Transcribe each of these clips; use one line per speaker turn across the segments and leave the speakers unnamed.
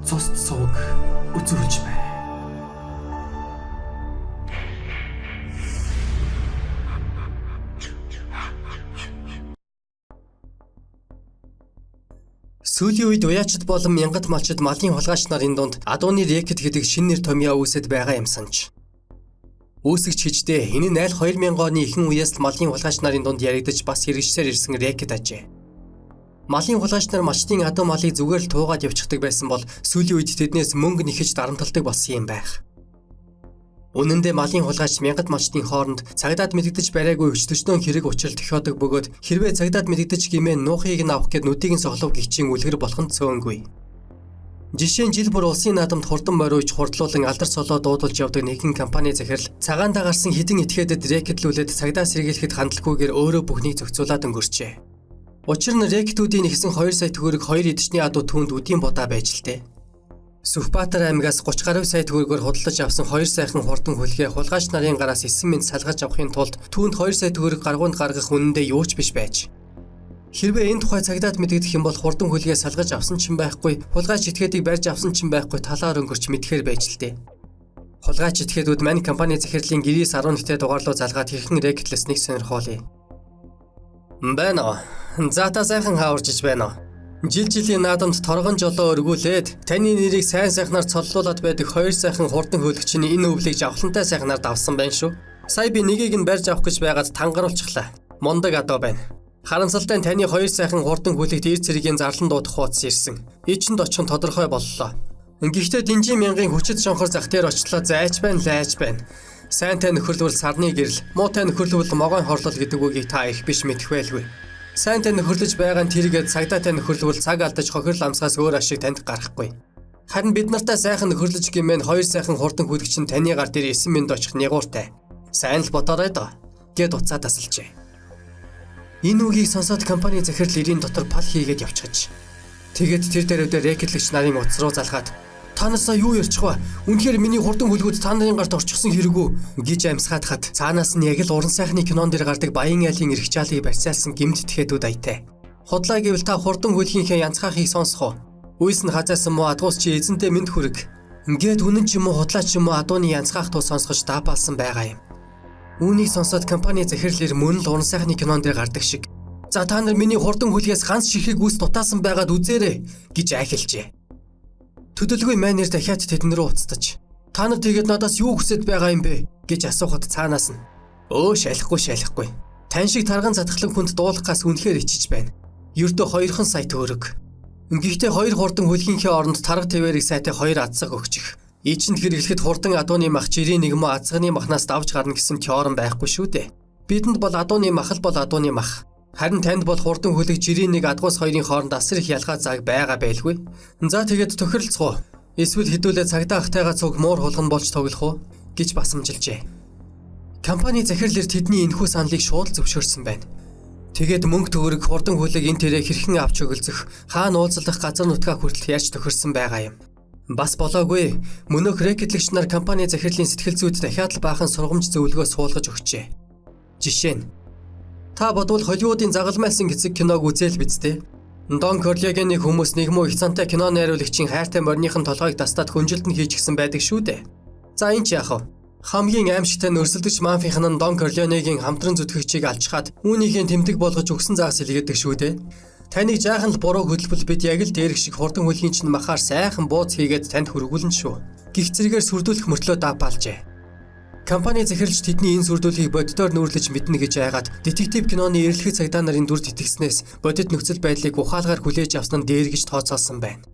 цусд сувг үзүүлж бай. Сүүлийн үед уяачид болон мянгат малчид малын хулгайч нарын дунд адууны рэкет гэдэг шинэ нэр томьёо үүсэт байгаа юм санаж. Үүсгэж хиждээ энэ нь аль 2000 оны ихэнх үеэс малын хулгайч нарын дунд яригдаж бас хэрэгжсээр ирсэн рэкет ажээ. Малын хулгайч нар малчдын адуу малыг зүгээр л туугаад явчихдаг байсан бол сүүлийн үед тэднээс мөнгө нэхэж дарамталдаг болсон юм байх. Үнэн дээр малын хулгайч мянгат малчдын хооронд цагдаад мэдэгдэж барайгүй өчтөчнөө хэрэг учрал тохиодог бөгөөд хэрвээ цагдаад мэдэгдэж гимээ нуухыг нь авах гэд нүдийг нь соглов гихчийн үлгэр болох нь цөөнгүй. Жишээ нь жил бүр улсын наадамд хурдан мориуж хурдлуулан алдар солоо дуудулж явдаг нэгэн компани захирал цагаандаа гарсан хідэн этгээдэд рэкетлүүлээд цагдаа сэргийлэхэд хандлаггүйгээр өөрөө бүхнийг зохицуулаад өнгөрчээ. Учир нь рэкетүүдийн нэгсэн 2 сая төгрөг 2 эдчний адуу түүнд үдийн будаа байж л дээ. Сүхбаатар аймгаас 30 гаруй сая төгрөгөөр худалдаж авсан 2 саяхан хурдан хөлгээ хулгайч нарын гараас 9 минут салгаж авахын тулд түүнд 2 сая төгрөг гаргуунд гаргах үнэндээ юу ч биш байж. Хэрвээ энэ тухай цагдаад мэдэгдэх юм бол хурдан хөлгээ салгаж авсан ч юм байхгүй, хулгайч этгээдийг барьж авсан ч юм байхгүй талаар өнгөрч мэдхээр байж л дээ. Хулгайч этгээдүүд мань компани захирлын 911-т дугаарлуу залгаад хэрхэн рэкетлэснийг сонирхуулъя. Байна. За та сайхан хаурчиж байна. Жилийн наадамд торгон жолоо өргүүлээд таны нэрийг сайн сайхнаар цоллуулад байдаг 2 сайхан хурдан хөлөгчний энэ өвлийг жавхлантай сайхнаар давсан байна шүү. Сая би нэгийг нь барьж авах гэж байгаад тангаруулчихлаа. Мундаг адуу байна. Харамсалтай нь таны 2 сайхан хурдан хөлөгт ир цэрэгийн зарлан дуудах хуудас ирсэн. Эчэнд очихын тодорхой боллоо. Гэхдээ динжин мянган хүчит шонхор зах дээр очлоо зайч байна, лайч байна. Сайнтай нөхөрлөвл сарны гэрэл, муутай нөхөрлөвл могойн хорлол гэдэг үгийг та их биш мэдэх байлгүй. Сайнтай нөхөрлөж байгаа нь тэргээд цагдаатай нөхөрлөвл цаг алдаж хохирол амсгаас өөр ашиг танд гарахгүй. Харин бид нартай сайхан нөхөрлөж гэмээр 2 сайхан хурдан хөлөгч нь таны гар дээр 9 минут очих нягууртай. Сайн л бодоорой доо гэд уцаа тасалжээ. Энэ үгийг сонсоод компани захирал ирийн дотор пал хийгээд явчихж. Тэгээд тэр дээрээ рэкетлэгч нарын утас руу залгаад та наасаа юу ярьчих вэ? Үнэхээр миний хурдан хөлгүүд та нарын гарт орчихсон хэрэг үү гэж амьсгаад хат. Цаанаас нь яг л уран сайхны кинон дээр гардаг баян айлын эрх чаалыг барьцаалсан гэмт тхэдүүд аятай. Худлаа гэвэл та хурдан хөлгийнхээ янцхаахыг сонсох уу? Үйс нь хазаасан мó адгуус чи эзэнтэй мэд хүрэг. Ингээд үнэн ч юм уу худлаа ч юм уу адууны янцхаах тул сонсгож даапалсан байгаа юм. Үүнийг сонсоод компани захирлэр мөн л уран сайхны кинон дээр гардаг шиг. За та нар миний хурдан хөлгээс ганц ширхэг үс дутаасан байгаад үзээрэй гэж айхилжээ. Төдөлгүй майнер дахиад тэдэн рүү уцтаж та нар тэгээд надаас юу хүсэж байгаа юм бэ гэж асуухад цаанаас нь шалихгүй. Тань шиг тарган задахлан хүнд дуулахаас үнэхээр ичиж байна. Ердөө 2 сая төгрөг. Гэхдээ 2 хурдан хөлгийнхээ оронд тарга твэрийг сайтай 2 азсаг өгчих. Ийчэнд хэрэглэхэд хурдан адууны мах жирийн нэг мө азганы махнаас давж гарна гэсэн теорем байхгүй шүү дээ. Бидэнд бол адууны мах л бол адууны мах. Харин танд бол хурдан хөлөг жирийн нэг адгуус хоёрын хооронд асар их ялгаа зааг байгаа байлгүй. За тэгээд тохиролцгоо. Эсвэл хэдүүлээ цагдаа ахтайгаа цуг муур хулган болж тоглох уу гэж басамжилжээ. Компани захирлэр тэдний энэхүү саналыг шууд зөвшөөрсөн байна. Тэгээд мөнгө төгрөг хурдан хөлөг энэ тэрэ хэрхэн авч өгөлцөх, хаана уулзлах газар нутгаа хүртэл яаж тохирсон байгаа юм. Бас болоогүй. Мөнөөх рэкетлэгч нар компани захирлын сэтгэл зүйд дахиад л баахан сургамж зөвлөгөө суулгаж өгчээ. Жишээ нь та бодвол Холливуудын загалмайлсан гэцэг киног үзээл бидтэй. Дон Корлеогийн нэг хүмүүс нэг муу их цантай кино найруулагчийн хайртай морьныхын толгойг тастаад хүнжилт нь хийчихсэн байдаг шүү дээ. За энэ ч яах вэ? Хамгийн аимшигтай нөрсөлдөгч мафийн нь Дон Корлеогийн хамтран зүтгэгчийг алчхаад үүнийхээ тэмдэг болгож өгсөн заагс илгээдэг шүү дээ. Таныг жаахан л буруу хөдөлбөл бид яг л дээрх шиг хурдан хөлгийн чинь махаар сайхан бууз хийгээд танд хүргүүлнэ шүү. Гих зэрэгээр сүрдүүлэх мөртлөө даапаалжээ. Компани захирлч тэдний энэ сүрдүүлгийг боддоор нүүрлэж мэднэ гэж айгаад детектив киноны эрэлхий цагдаа нарын дүр итгэснээс бодит нөхцөл байдлыг ухаалгаар хүлээж авсан нь дээр гэж тооцоолсон байна.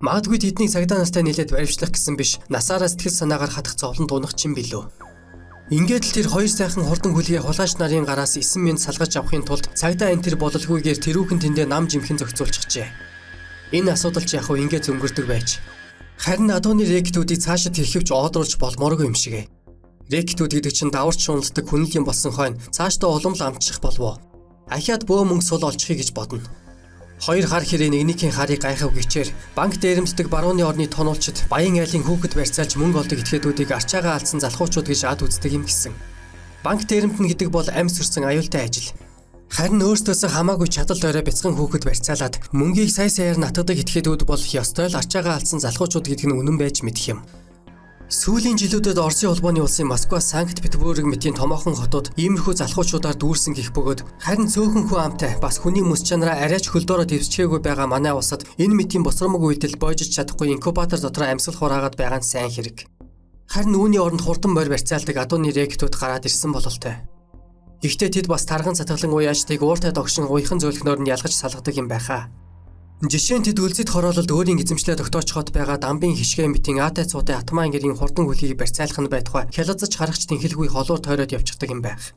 Магадгүй тэдний цагдаа настай нийлээд баримтлах гэсэн биш, насаараа сэтгэл санаагаар хатах зовлон тунах ч юм билүү. Ингээд л тэр 2 сайхан хурдан хөлгээ хулгайч нарын гараас 9 минут салгаж авахын тулд цагдаа энэ тэр бололгүйгээр тэрүүхэн тэндээ нам жимхэн зохицуулчихжээ. Энэ асуудал ч яг ингээд өнгөрдөг байж. Харин адууны рэкетүүдийг цаашид хэрхэвч оодруулж болмооргүй юм шигэ. Рэкетүүд гэдэг чинь даварч шуналдаг хүнлэлийн болсон хойно цаашдаа улам л амтчих болов. Ахиад бөө мөнгө сул олчихъя гэж бодно. 2 хар хэрэг нэгнийхээ харыг гайхав гэчээр банк дээрэмддэг барууны орны тонуулчид баян айлын хүүхэд барьцаалж мөнгө олдог этгээдүүдийг арчаагаа алдсан залхуучууд гэж ад үздэг юм гисэн. Банк дээрэмдэн гэдэг бол амьд сүрсэн аюултай ажил. Харин өөртөөсөө хамаагүй чадал дорой бяцхан хүүхэд барьцаалаад мөнгийг сая саяар натгадаг этгээдүүд бол ёстой л арчаагаа алдсан залхуучууд гэдэг нь үнэн байж мэдэх юм. Сүүлийн жилүүдэд Оросын улбооны улсын Москва, Санкт-Петербург мэтийн томоохон хотууд иймэрхүү залхуучуудаар дүүрсэн гэх бөгөөд харин цөөхөн хүн амтай бас хүний мэс чанараа арайч хөлдөөрөө дэвсчээгүй байгаа манай улсад энэ мэтийн босромог үйлдэл боожиж чадахгүй инкубатор дотор амьсгал хураагаад байгаа нь сайн хэрэг. Харин үүний оронд хурдан морь барьцаалдаг адууны рекетүүд гараад ирсэн бололтой. Гэхдээ тэд бас тарган цатгалан уяачдыг ууртай догшин уйхан зөөлхнөөр нь ялгаж салгадаг юм байхаа. Жишээ нь тэд үлзэд хороололд өөрийн эзэмшлээ тогтоочход байгаа дамбын хишгээ мэтийн аатай цуудын атман гэрийн хурдан хөлгийг барьцаалах нь байтугай хялазж харагч тэнхэлгүй холуур тойроод явчихдаг юм байх.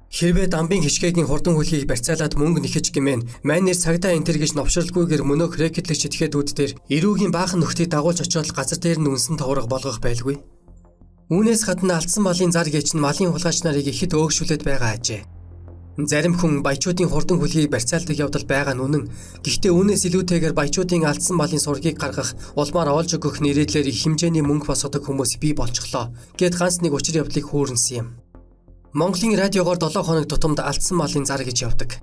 Хэрвээ дамбын хишгээгийн хурдан хөлгийг барьцаалаад мөнгө нэхэж гэмээн майнер цагдаа энтер гэж новшралгүйгээр мөнөөх рекетлэгч этгээдүүд дээр эрүүгийн баахан нөхдийг дагуулж очиод газар дээр нь үнсэн товрог болгох байлгүй. Үүнээс гадна алдсан малын зар гэж нь малын хулгайч нарыг ихэд өөгшүүлээд байгаа ажээ. Зарим хүн баячуудын хурдан хөлгийг барьцаалдаг явдал байгаа нь үнэн. Гэхдээ үүнээс илүүтэйгээр баячуудын алдсан малын сургийг гаргах, улмаар олж өгөх нэрэлээр их хэмжээний мөнгө босгодог хүмүүс бий болчихлоо гэд ганц нэг учир явдлыг хүүрнэсэн юм. Монголын радиогоор 7 хоног тутамд алдсан малын зар гэж явдаг.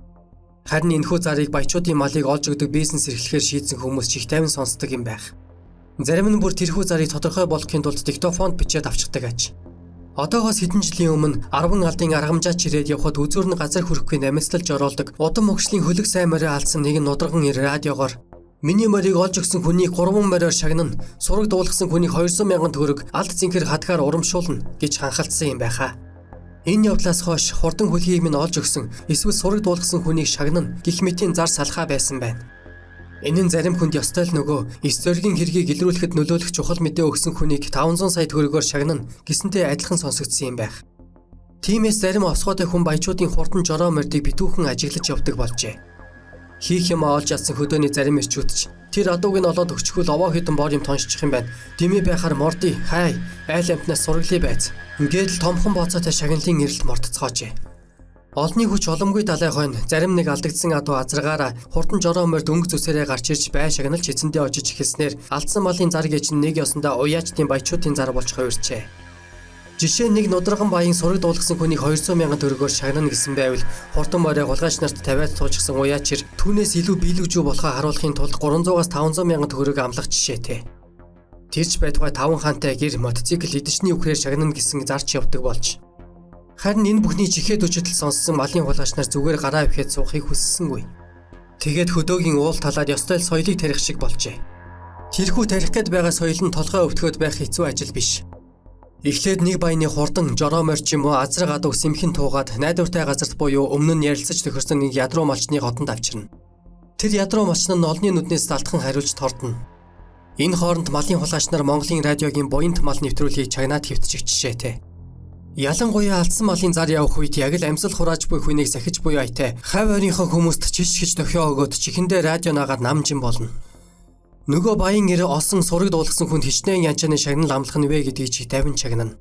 Харин энэхүү зарыг баячуудын малыг олж өгдөг бизнес эрхлэхээр шийдсэн хүмүүс чих тайван сонсдог юм байх. Зарим нь бүр тэрхүү зарыг тодорхой болгохын тулд диктофонд бичээд авчдаг аж. Одоогоос хэдэн жилийн өмнө 10 алдын аргамжаач ирээд явхад үзүүр нь газар хүрэхгүй намисталж оролдог удам мөгшлийн хөлөг сайн морийг алдсан нэгэн нудраган ир радиогоор миний морийг олж өгсөн хүнийг 3 мориор шагнана, сураг дуулгасан хүнийг 200,000 төгрөг алд зинхэр хадгаар урамшуулна гэж ханхалтсан юм байхаа. Энэ явдлаас хойш хурдан хөлгийг минь олж өгсөн, эсвэл сураг дуулгасан хүнийг шагнана гэх мэтийн зар салхаа байсан байна. Энэ нь зарим хүнд ёстой л нөгөө эс зоригийн хэргийг илрүүлэхэд нөлөөлөх чухал мэдээ өгсөн хүнийг 500 сая төгрөгөөр шагнана гэсэнтэй адилхан сонсогдсон юм байх. Тиймээс зарим осгоотой хүн баячуудын хурдан жороо мордыг битүүхэн ажиглаж явдаг болжээ. Хийх юм олж чадсан хөдөөний зарим эрчүүд ч тэр адууг нь олоод өчгөл овоо хитэн бор юм тоншчих юм байна. Дими байхаар мордий хай айл амтнаас сургалий байц. Ингээд л томхон бооцоотой шагналын ирэлт мордцоожээ. Олны хүч боломгүй далай хойно зарим нэг алдагдсан адуу азрагаараа хурдан жороо морд өнгө зүсээрээ гарч ирж бай шагналж эцэндээ очиж эхэлснээр алдсан малын зар гэж нэг ёсондоо уяачдын баячуудын зар болж хувирчээ. Жишээ нэг нудраган баян сураг дуулгасан хүнийг 200,000 төгрөгөөр шагнана гэсэн байвал хурдан морийг хулгайч нарт тавиад туужсан уяачир түүнээс илүү биелүүжүү болохоо харуулахын тулд 300-аас 500,000 төгрөг амлах жишээтэй. Тэрч байтугай 5 хаантай гэр мотоцикл эдэчний үхрээр шагнана гэсэн зарч явдаг болж. Харин энэ бүхний чихээд өчтөл сонссон малын хулгайч нар зүгээр гараа өвхөд суухыг хүссэнгүй. Тэгээд хөдөөгийн уул талаад ёстой л соёлыг тарих шиг болжээ. Тэрхүү тарих гээд байгаа соёл нь толгой өвтгөөд байх хэцүү ажил биш. Эхлээд нэг баяны хурдан жороо морч юм уу азраг адуу сэмхэн туугаад найдвартай газарт буюу өмнө нь ярилцаж тохирсон нэг ядруу малчны хотонд авчирна. Тэр ядруу малч нь олны нүднээс далтхан хариулж тордно. Энэ хооронд малын хулгайч нар Монголын радиогийн буянт мал нэвтрүүлгийг чагнаад хэвтчих жишээтэй. Ялангуяа алдсан малын зар явах үед яг л амьсгал хурааж буй хүнийг сахиж буй айтай хав ойрынхоо хүмүүст чичгэж дохио өгөөд чихэндээ радио наагаад намжин болно. Нөгөө баян нэр олсон сураг дуулгасан хүнд хичнээн янчааны шагнал амлах нь вэ гэдгийг чи тавин чагнана.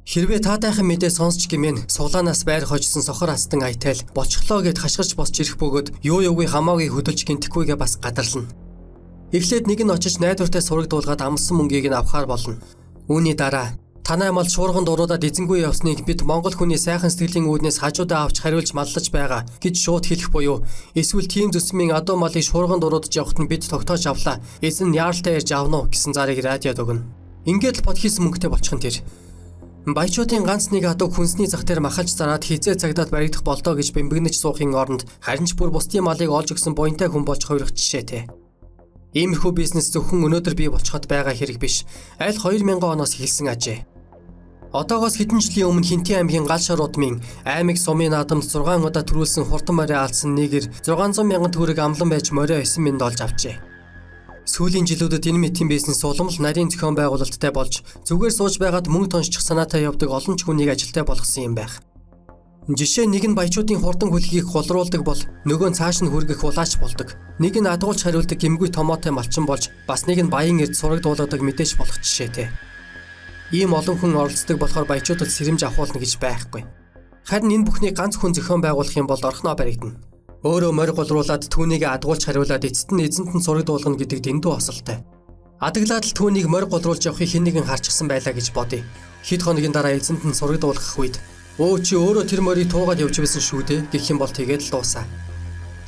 Хэрвээ таадайхан мэдээ сонсч гэмээн суулаанаас байр хожсон сохор астан айтайл болчихлоо гэд хашгирч босч ирэх бөгөөд юу юугүй хамаагүй хөдөлж гинтэхгүйгээ бас гадарлана. Эхлээд нэг нь очиж найдвартай сураг дуулгаад амссан мөнгийг нь авахар болно. Үүний дараа танай мал шуурганд уруудаад эзэнгүй явсныг бид Монгол хүний сайхан сэтгэлийн үүднээс хажуудаа авч хариулж маллаж байгаа гэж шууд хэлэх буюу эсвэл тийм зүсмийн адуу малыг шуурганд уруудаж явахт нь бид тогтоож авлаа. Эзэн яаралтай ярьж авно гэсэн зарыг радиод өгнө. Ингээд л подкаст мөнгөтэй болчихно тэр. Баячуудын ганц нэг адуу хүнсний зах дээр махалж зараад хизээ цагдаад баригдах болдоо гэж бэмбэгнэж суухын оронд харин ч бүр бусдын малыг олж өгсөн буянтай хүн болж хувирах жишээтэй. Иймэрхүү бизнес зөвхөн өнөөдөр бий болчиход байгаа хэрэг биш. Аль 2000 оноос эхэлсэн ажээ. Одоогоос хэдэн жилийн өмнө Хинтээ аймгийн гал шар удмын аймаг сумын наадамд 6 удаа төрүүлсэн хурдан морийг алдсан нэгэр 600,000 төгрөг амлан байж морио 9,000 олж авчээ. Сүүлийн жилүүдэд энэ мэтийн бизнес улам л нарийн зохион байгуулалттай болж зүгээр сууж байгаад мөнгө тоншчих санаатай явдаг олон ч хүнийг ажилтай болгосон юм байх. Жишээ нэг нь баячуудын хурдан хөлгийг хулруулдаг бол нөгөө нь цааш нь хүргэх улаач болдог. Нэг нь адгуулж хариулдаг гэмгүй томоотой малчин болж бас нэг нь баян эрд сураг дуулгадаг мэдээж болох жишээтэй. Ийм олон хүн оролцдог болохоор баячуудад сэрэмж авахулна гэж байхгүй. Харин энэ бүхнийг ганц хүн зохион байгуулах юм бол орхноо баригдана. Өөрөө морь голруулад түүнийг адгуулж хариулаад эцэст нь эзэнт нь сураг дуулгана гэдэг дэндүү осолтой. Адаглаад л түүнийг морь голруулж явахыг хэн нэгэн харчихсан байлаа гэж бодъё. Хэд хоногийн дараа эзэнт нь сураг дуулгах үед Өө чи өөрөө тэр морийг туугаад явж байсан шүү дээ гэх юм бол тэгээд л дуусаа.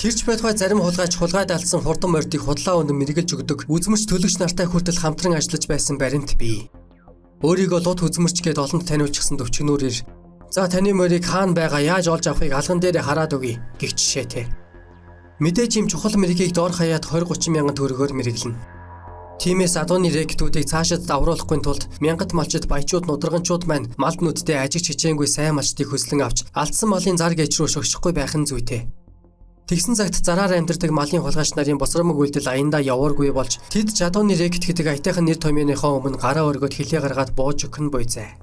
Тэрч байтугай зарим хулгайч хулгайд алдсан хурдан мордыг худлаа өнө мэргэлж өгдөг үзмэрч төлөгч нартай хүртэл хамтран ажиллаж байсан баримт бий. Өөрийгөө лут үзмэрч гээд олонд таниулчихсан төвчгнүүрээр "За таны морийг хаана байгаа яаж олж авахыг алган дээр хараад өгье" гэх жишээтэй. Мэдээж юм чухал мэргийг доор хаяад 20-30 мянган төгрөгөөр мэргэлнэ. Тиймээс адууны рекетүүдийг цаашид давруулахгүй тулд мянгат малчид баячууд нудраганчууд маань малд нүдтэй ажиг чичээнгүй сайн малчдыг хөслөн авч алдсан малын зар гээч рүү шогшихгүй байх нь зүйтэй. Тэгсэн цагт зараар амьдардаг малын хулгайч нарын босромог үйлдэл аяндаа явааргүй болж тэд жадууны рекет гэдэг аятайхан нэр томьёоныхоо өмнө гараа өргөд хилээ гаргаад бууж өгөх нь буй зай.